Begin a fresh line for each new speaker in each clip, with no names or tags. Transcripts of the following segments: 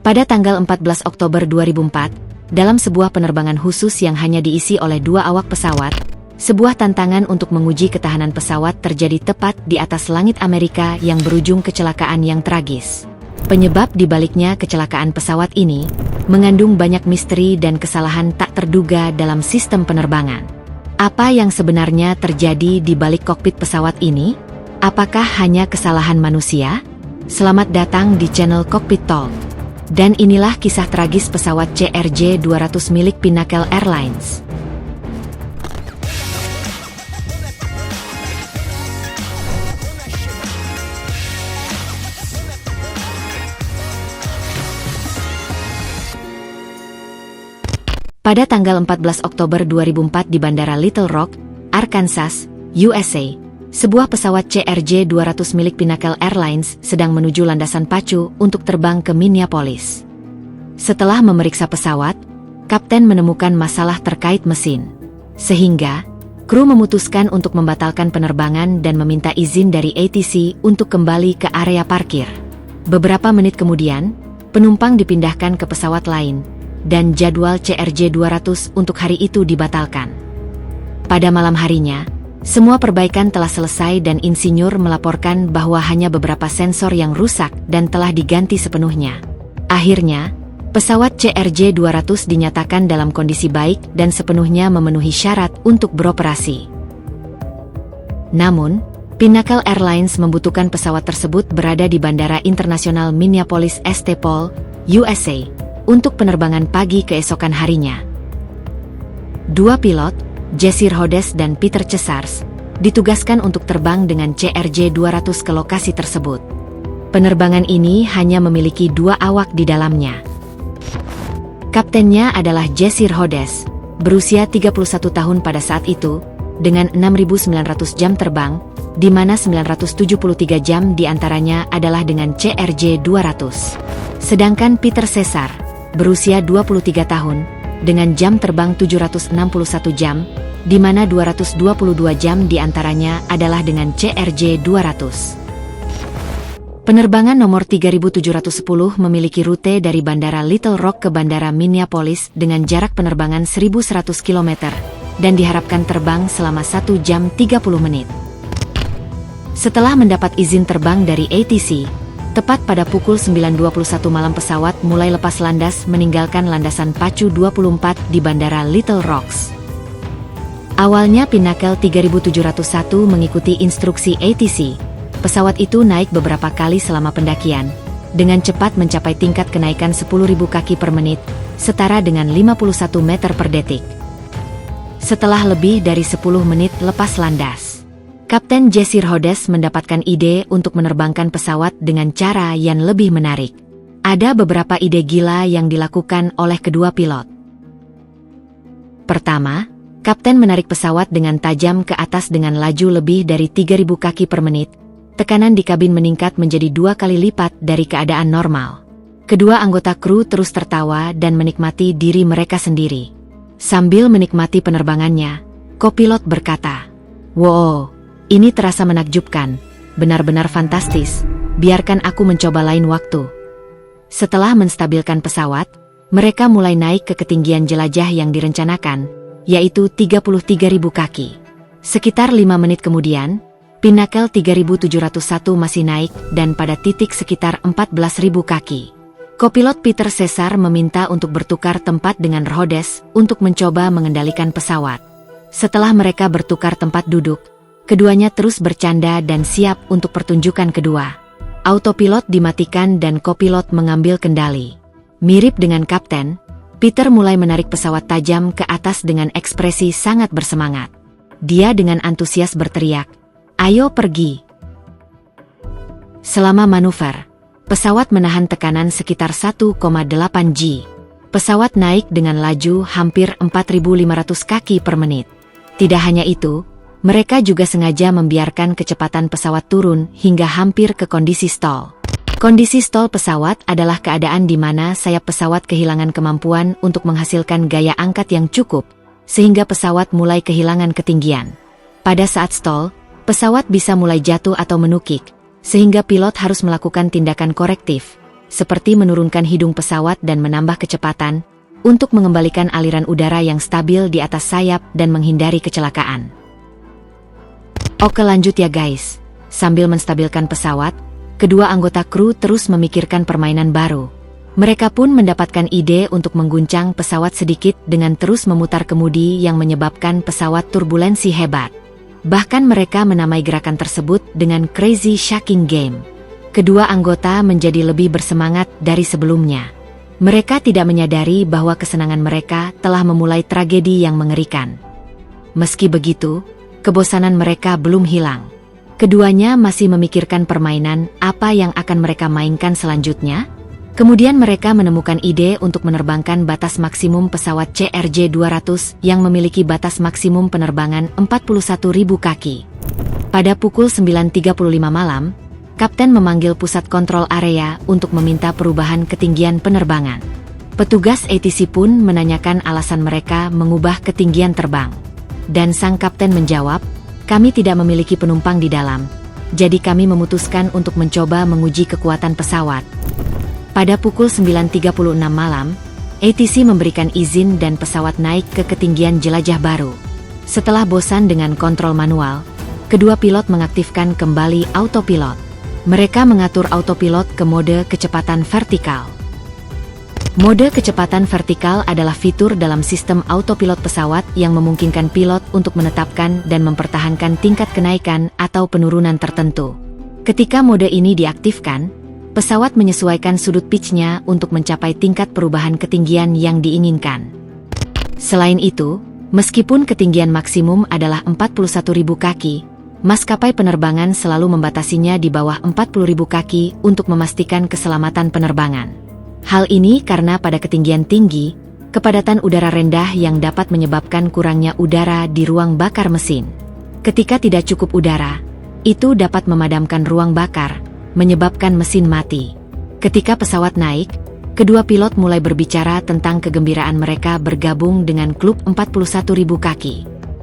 Pada tanggal 14 Oktober 2004, dalam sebuah penerbangan khusus yang hanya diisi oleh 2 awak pesawat, sebuah tantangan untuk menguji ketahanan pesawat terjadi tepat di atas langit Amerika yang berujung kecelakaan yang tragis. Penyebab dibaliknya kecelakaan pesawat ini mengandung banyak misteri dan kesalahan tak terduga dalam sistem penerbangan. Apa yang sebenarnya terjadi di balik kokpit pesawat ini? Apakah hanya kesalahan manusia? Selamat datang di channel Cockpit Talk. Dan inilah kisah tragis pesawat CRJ-200 milik Pinnacle Airlines. Pada tanggal 14 Oktober 2004 di Bandara Little Rock, Arkansas, USA, sebuah pesawat CRJ-200 milik Pinnacle Airlines sedang menuju landasan pacu untuk terbang ke Minneapolis. Setelah memeriksa pesawat, kapten menemukan masalah terkait mesin. Sehingga, kru memutuskan untuk membatalkan penerbangan dan meminta izin dari ATC untuk kembali ke area parkir. Beberapa menit kemudian, penumpang dipindahkan ke pesawat lain, dan jadwal CRJ-200 untuk hari itu dibatalkan. Pada malam harinya, semua perbaikan telah selesai dan insinyur melaporkan bahwa hanya beberapa sensor yang rusak dan telah diganti sepenuhnya. Akhirnya, pesawat CRJ-200 dinyatakan dalam kondisi baik dan sepenuhnya memenuhi syarat untuk beroperasi. Namun, Pinnacle Airlines membutuhkan pesawat tersebut berada di Bandara Internasional Minneapolis St. Paul, USA, untuk penerbangan pagi keesokan harinya. 2 pilot, Jesse Rhodes dan Peter Cesars, ditugaskan untuk terbang dengan CRJ-200 ke lokasi tersebut. Penerbangan ini hanya memiliki 2 awak di dalamnya. Kaptennya adalah Jesse Rhodes, berusia 31 tahun pada saat itu, dengan 6.900 jam terbang, di mana 973 jam diantaranya adalah dengan CRJ-200. Sedangkan Peter Cesar, berusia 23 tahun, dengan jam terbang 761 jam, di mana 222 jam diantaranya adalah dengan CRJ-200. Penerbangan nomor 3710 memiliki rute dari Bandara Little Rock ke Bandara Minneapolis dengan jarak penerbangan 1.100 km, dan diharapkan terbang selama 1 jam 30 menit. Setelah mendapat izin terbang dari ATC, tepat pada pukul 9.21 malam pesawat mulai lepas landas meninggalkan landasan pacu 24 di Bandara Little Rocks. Awalnya Pinnacle 3701 mengikuti instruksi ATC. Pesawat itu naik beberapa kali selama pendakian, dengan cepat mencapai tingkat kenaikan 10.000 kaki per menit, setara dengan 51 meter per detik. Setelah lebih dari 10 menit lepas landas, Kapten Jesse Rhodes mendapatkan ide untuk menerbangkan pesawat dengan cara yang lebih menarik. Ada beberapa ide gila yang dilakukan oleh kedua pilot. Pertama, kapten menarik pesawat dengan tajam ke atas dengan laju lebih dari 3.000 kaki per menit. Tekanan di kabin meningkat menjadi 2 kali lipat dari keadaan normal. Kedua anggota kru terus tertawa dan menikmati diri mereka sendiri. Sambil menikmati penerbangannya, kopilot berkata, "Wow, ini terasa menakjubkan, benar-benar fantastis, biarkan aku mencoba lain waktu." Setelah menstabilkan pesawat, mereka mulai naik ke ketinggian jelajah yang direncanakan, yaitu 33.000 kaki. Sekitar 5 menit kemudian, Pinnacle 3701 masih naik dan pada titik sekitar 14.000 kaki. Kopilot Peter Cesar meminta untuk bertukar tempat dengan Rhodes untuk mencoba mengendalikan pesawat. Setelah mereka bertukar tempat duduk, keduanya terus bercanda dan siap untuk pertunjukan kedua. Autopilot dimatikan dan kopilot mengambil kendali. Mirip dengan kapten, Peter mulai menarik pesawat tajam ke atas dengan ekspresi sangat bersemangat. Dia dengan antusias berteriak, "Ayo pergi!" Selama manuver, pesawat menahan tekanan sekitar 1,8 G. Pesawat naik dengan laju hampir 4.500 kaki per menit. Tidak hanya itu, mereka juga sengaja membiarkan kecepatan pesawat turun hingga hampir ke kondisi stall. Kondisi stall pesawat adalah keadaan di mana sayap pesawat kehilangan kemampuan untuk menghasilkan gaya angkat yang cukup, sehingga pesawat mulai kehilangan ketinggian. Pada saat stall, pesawat bisa mulai jatuh atau menukik, sehingga pilot harus melakukan tindakan korektif, seperti menurunkan hidung pesawat dan menambah kecepatan, untuk mengembalikan aliran udara yang stabil di atas sayap dan menghindari kecelakaan. Oke, lanjut ya guys. Sambil menstabilkan pesawat, kedua anggota kru terus memikirkan permainan baru. Mereka pun mendapatkan ide untuk mengguncang pesawat sedikit dengan terus memutar kemudi yang menyebabkan pesawat turbulensi hebat. Bahkan mereka menamai gerakan tersebut dengan Crazy Shaking Game. Kedua anggota menjadi lebih bersemangat dari sebelumnya. Mereka tidak menyadari bahwa kesenangan mereka telah memulai tragedi yang mengerikan. Meski begitu, kebosanan mereka belum hilang. Keduanya masih memikirkan permainan apa yang akan mereka mainkan selanjutnya. Kemudian mereka menemukan ide untuk menerbangkan batas maksimum pesawat CRJ-200 yang memiliki batas maksimum penerbangan 41.000 kaki. Pada pukul 9.35 malam, Kapten memanggil pusat kontrol area untuk meminta perubahan ketinggian penerbangan. Petugas ATC pun menanyakan alasan mereka mengubah ketinggian terbang. Dan sang kapten menjawab, "Kami tidak memiliki penumpang di dalam, jadi kami memutuskan untuk mencoba menguji kekuatan pesawat." Pada pukul 9.36 malam, ATC memberikan izin dan pesawat naik ke ketinggian jelajah baru. Setelah bosan dengan kontrol manual, kedua pilot mengaktifkan kembali autopilot. Mereka mengatur autopilot ke mode kecepatan vertikal. Mode kecepatan vertikal adalah fitur dalam sistem autopilot pesawat yang memungkinkan pilot untuk menetapkan dan mempertahankan tingkat kenaikan atau penurunan tertentu. Ketika mode ini diaktifkan, pesawat menyesuaikan sudut pitch-nya untuk mencapai tingkat perubahan ketinggian yang diinginkan. Selain itu, meskipun ketinggian maksimum adalah 41.000 kaki, maskapai penerbangan selalu membatasinya di bawah 40.000 kaki untuk memastikan keselamatan penerbangan. Hal ini karena pada ketinggian tinggi, kepadatan udara rendah yang dapat menyebabkan kurangnya udara di ruang bakar mesin. Ketika tidak cukup udara, itu dapat memadamkan ruang bakar, menyebabkan mesin mati. Ketika pesawat naik, kedua pilot mulai berbicara tentang kegembiraan mereka bergabung dengan klub 41.000 kaki.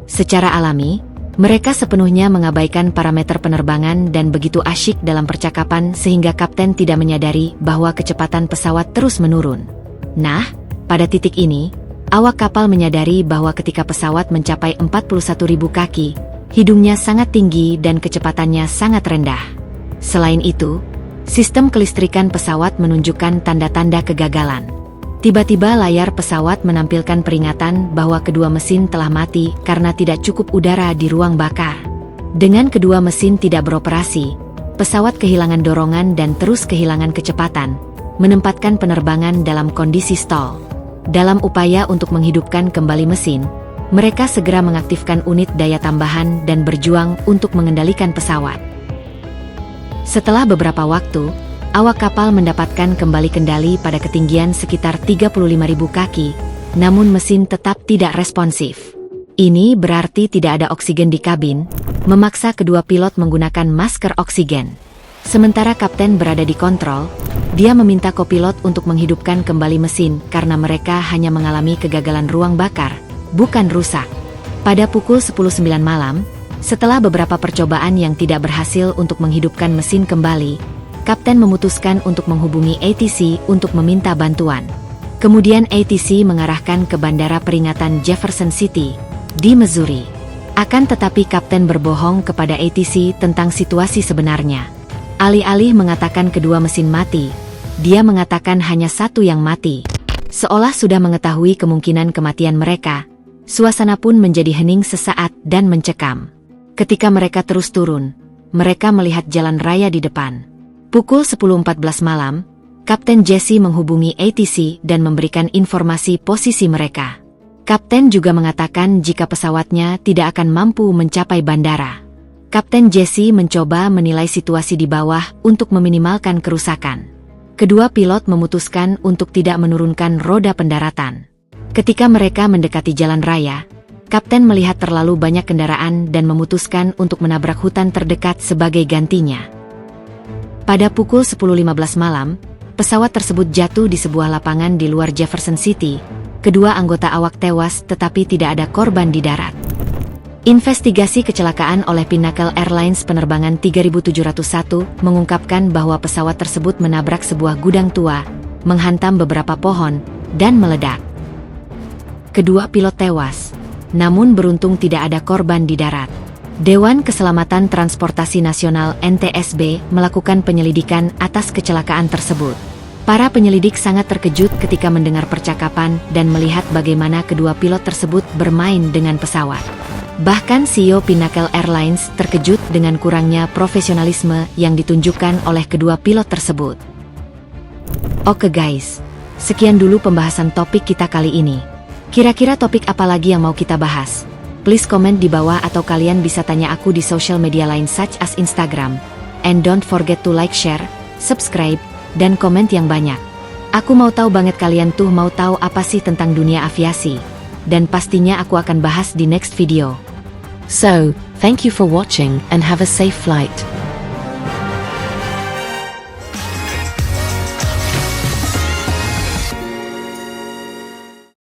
Secara alami, mereka sepenuhnya mengabaikan parameter penerbangan dan begitu asyik dalam percakapan sehingga kapten tidak menyadari bahwa kecepatan pesawat terus menurun. Nah, pada titik ini, awak kapal menyadari bahwa ketika pesawat mencapai 41.000 kaki, hidungnya sangat tinggi dan kecepatannya sangat rendah. Selain itu, sistem kelistrikan pesawat menunjukkan tanda-tanda kegagalan. Tiba-tiba layar pesawat menampilkan peringatan bahwa kedua mesin telah mati karena tidak cukup udara di ruang bakar. Dengan kedua mesin tidak beroperasi, pesawat kehilangan dorongan dan terus kehilangan kecepatan, menempatkan penerbangan dalam kondisi stall. Dalam upaya untuk menghidupkan kembali mesin, mereka segera mengaktifkan unit daya tambahan dan berjuang untuk mengendalikan pesawat. Setelah beberapa waktu, awak kapal mendapatkan kembali kendali pada ketinggian sekitar 35.000 kaki, namun mesin tetap tidak responsif. Ini berarti tidak ada oksigen di kabin, memaksa kedua pilot menggunakan masker oksigen. Sementara kapten berada di kontrol, dia meminta kopilot untuk menghidupkan kembali mesin karena mereka hanya mengalami kegagalan ruang bakar, bukan rusak. Pada pukul 10.09 malam, setelah beberapa percobaan yang tidak berhasil untuk menghidupkan mesin kembali, kapten memutuskan untuk menghubungi ATC untuk meminta bantuan. Kemudian ATC mengarahkan ke Bandara Peringatan Jefferson City, di Missouri. Akan tetapi kapten berbohong kepada ATC tentang situasi sebenarnya. Alih-alih mengatakan kedua mesin mati, dia mengatakan hanya satu yang mati. Seolah sudah mengetahui kemungkinan kematian mereka, suasana pun menjadi hening sesaat dan mencekam. Ketika mereka terus turun, mereka melihat jalan raya di depan. Pukul 10.14 malam, Kapten Jesse menghubungi ATC dan memberikan informasi posisi mereka. Kapten juga mengatakan jika pesawatnya tidak akan mampu mencapai bandara. Kapten Jesse mencoba menilai situasi di bawah untuk meminimalkan kerusakan. Kedua pilot memutuskan untuk tidak menurunkan roda pendaratan. Ketika mereka mendekati jalan raya, Kapten melihat terlalu banyak kendaraan dan memutuskan untuk menabrak hutan terdekat sebagai gantinya. Pada pukul 10.15 malam, pesawat tersebut jatuh di sebuah lapangan di luar Jefferson City. Kedua anggota awak tewas tetapi tidak ada korban di darat. Investigasi kecelakaan oleh Pinnacle Airlines penerbangan 3701 mengungkapkan bahwa pesawat tersebut menabrak sebuah gudang tua, menghantam beberapa pohon, dan meledak. Kedua pilot tewas, namun beruntung tidak ada korban di darat. Dewan Keselamatan Transportasi Nasional (NTSB) melakukan penyelidikan atas kecelakaan tersebut. Para penyelidik sangat terkejut ketika mendengar percakapan dan melihat bagaimana kedua pilot tersebut bermain dengan pesawat. Bahkan CEO Pinnacle Airlines terkejut dengan kurangnya profesionalisme yang ditunjukkan oleh kedua pilot tersebut. Oke guys, sekian dulu pembahasan topik kita kali ini. Kira-kira topik apa lagi yang mau kita bahas? Please komen di bawah atau kalian bisa tanya aku di social media lain such as Instagram. And don't forget to like, share, subscribe, dan komen yang banyak. Aku mau tahu banget kalian tuh mau tahu apa sih tentang dunia aviasi. Dan pastinya aku akan bahas di next video.
So, thank you for watching and have a safe flight.